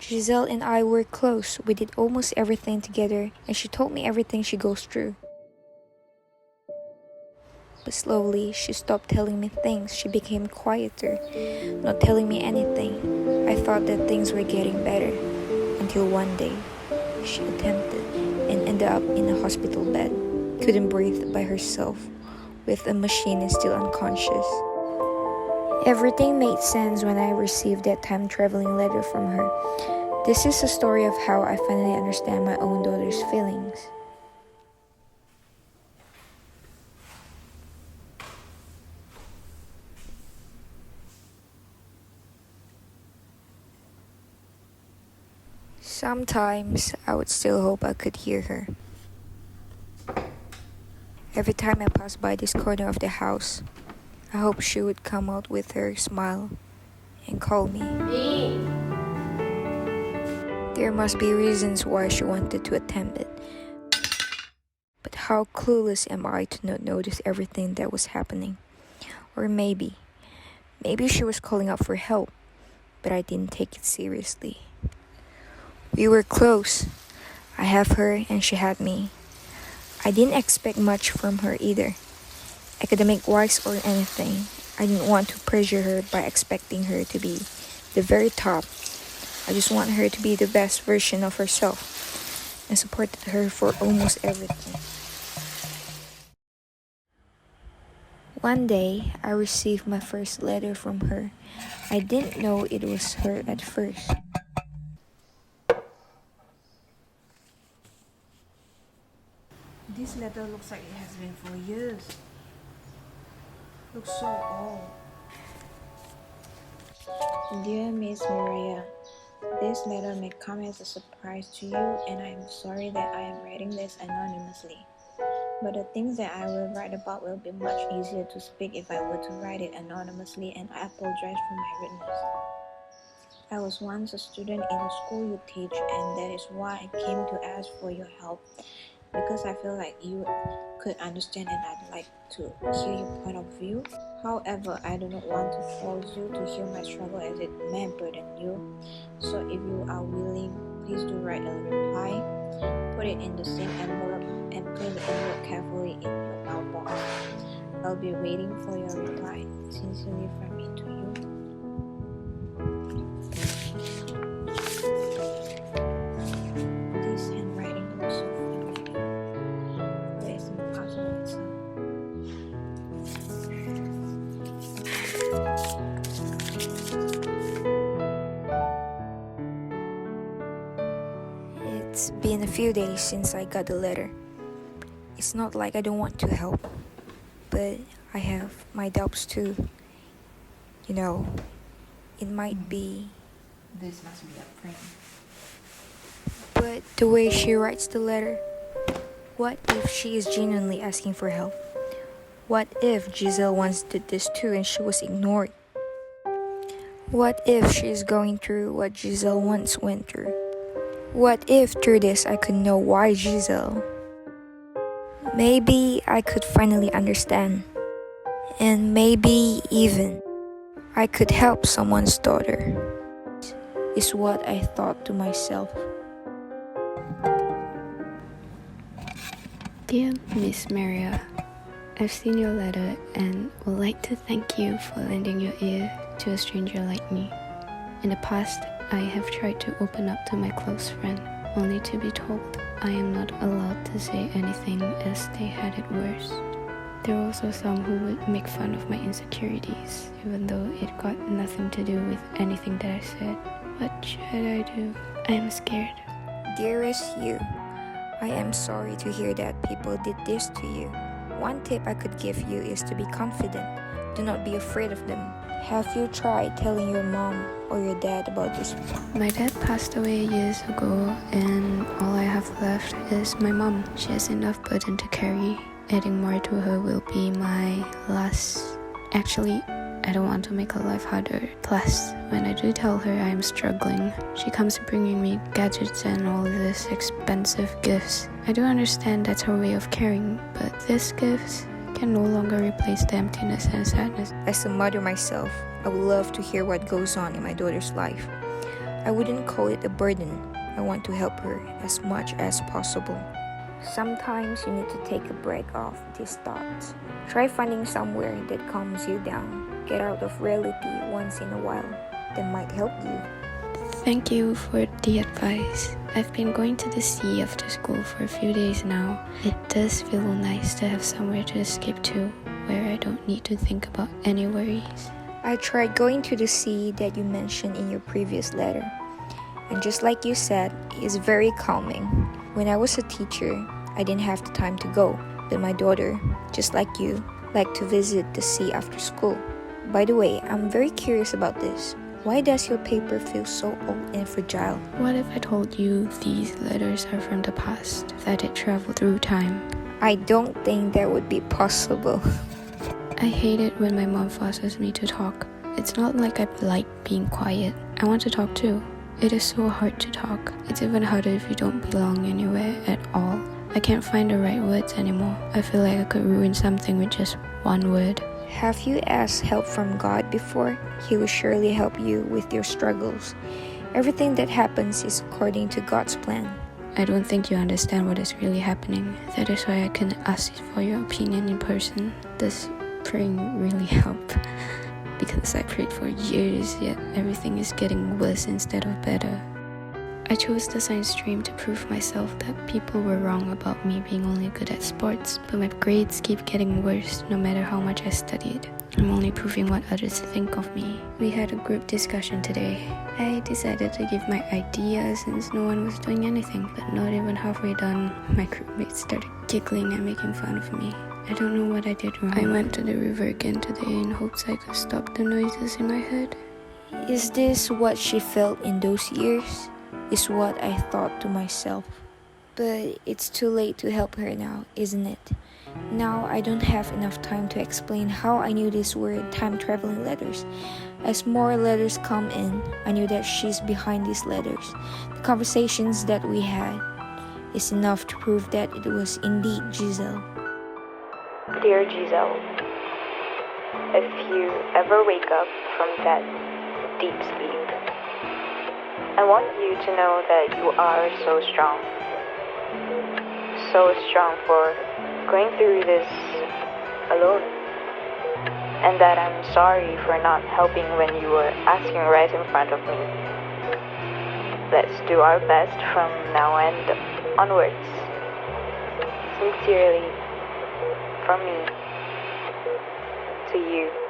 Giselle and I were close. We did almost everything together, and she told me everything she goes through. But slowly, she stopped telling me things. She became quieter, not telling me anything. I thought that things were getting better, until one day, she attempted and ended up in a hospital bed. Couldn't breathe by herself, with a machine and still unconscious. Everything made sense when I received that time-traveling letter from her. This is a story of how I finally understand my own daughter's feelings. Sometimes I would still hope I could hear her. Every time I pass by this corner of the house, I hope she would come out with her smile and call me. There must be reasons why she wanted to attempt it. But how clueless am I to not notice everything that was happening? Or maybe she was calling out for help, but I didn't take it seriously. We were close. I have her and she had me. I didn't expect much from her either, academic-wise or anything. I didn't want to pressure her by expecting her to be the very top. I just want her to be the best version of herself, and supported her for almost everything. One day, I received my first letter from her. I didn't know it was her at first. This letter looks like it has been for years. Looks so old. Dear Miss Mireya, this letter may come as a surprise to you, and I am sorry that I am writing this anonymously. But the things that I will write about will be much easier to speak if I were to write it anonymously, and I apologize for my rudeness. I was once a student in the school you teach, and that is why I came to ask for your help, because I feel like you could understand and I'd like to hear your point of view. However, I do not want to force you to hear my struggle as it may burden you. So if you are willing, please do write a reply. Put it in the same envelope and place the envelope carefully in your mailbox. I'll be waiting for your reply. Sincerely from me to you. This handwriting looks so familiar, but it's impossible itself. It's been a few days since I got the letter. It's not like I don't want to help, but I have my doubts too. You know, it might be. This must be a prank. But the way she writes the letter, what if she is genuinely asking for help? What if Giselle once did this too and she was ignored? What if she is going through what Giselle once went through? What if through this I could know why Giselle? Maybe I could finally understand. And maybe even I could help someone's daughter. Is what I thought to myself. Dear Miss Mireya, I've seen your letter and would like to thank you for lending your ear to a stranger like me. In the past, I have tried to open up to my close friend, only to be told I am not allowed to say anything as they had it worse. There were also some who would make fun of my insecurities, even though it got nothing to do with anything that I said. What should I do? I am scared. Dearest you, I am sorry to hear that people did this to you. One tip I could give you is to be confident. Do not be afraid of them. Have you tried telling your mom or your dad about this? My dad passed away years ago, and all I have left is my mom. She has enough burden to carry. Adding more to her will be my last. Actually, I don't want to make her life harder. Plus, when I do tell her I am struggling, she comes bringing me gadgets and all this expensive gifts. I do understand that's her way of caring, but these gifts can no longer replace the emptiness and sadness. As a mother myself, I would love to hear what goes on in my daughter's life. I wouldn't call it a burden. I want to help her as much as possible. Sometimes you need to take a break off these thoughts. Try finding somewhere that calms you down. Get out of reality once in a while. That might help you. Thank you for the advice. I've been going to the sea after school for a few days now. It does feel nice to have somewhere to escape to, where I don't need to think about any worries. I tried going to the sea that you mentioned in your previous letter. And just like you said, it's very calming. When I was a teacher, I didn't have the time to go. But my daughter, just like you, liked to visit the sea after school. By the way, I'm very curious about this. Why does your paper feel so old and fragile? What if I told you these letters are from the past, that it traveled through time? I don't think that would be possible. I hate it when my mom forces me to talk. It's not like I like being quiet. I want to talk too. It is so hard to talk. It's even harder if you don't belong anywhere at all. I can't find the right words anymore. I feel like I could ruin something with just one word. Have you asked help from God before? He will surely help you with your struggles. Everything that happens is according to God's plan. I don't think you understand what is really happening. That is why I can ask for your opinion in person. Does praying really help? Because I prayed for years, yet everything is getting worse instead of better. I chose the science stream to prove myself that people were wrong about me being only good at sports, but my grades keep getting worse no matter how much I studied. I'm only proving what others think of me. We had a group discussion today. I decided to give my ideas since no one was doing anything, but not even halfway done, my groupmates started giggling and making fun of me. I don't know what I did wrong. I went to the river again today in hopes I could stop the noises in my head. Is this what she felt in those years? Is what I thought to myself. But it's too late to help her now, isn't it? Now I don't have enough time to explain how I knew these were time-traveling letters. As more letters come in, I knew that she's behind these letters. The conversations that we had is enough to prove that it was indeed Giselle. Dear Giselle, if you ever wake up from that deep sleep, I want you to know that you are so strong. So strong for going through this alone. And that I'm sorry for not helping when you were asking right in front of me. Let's do our best from now and onwards. Sincerely, from me to you.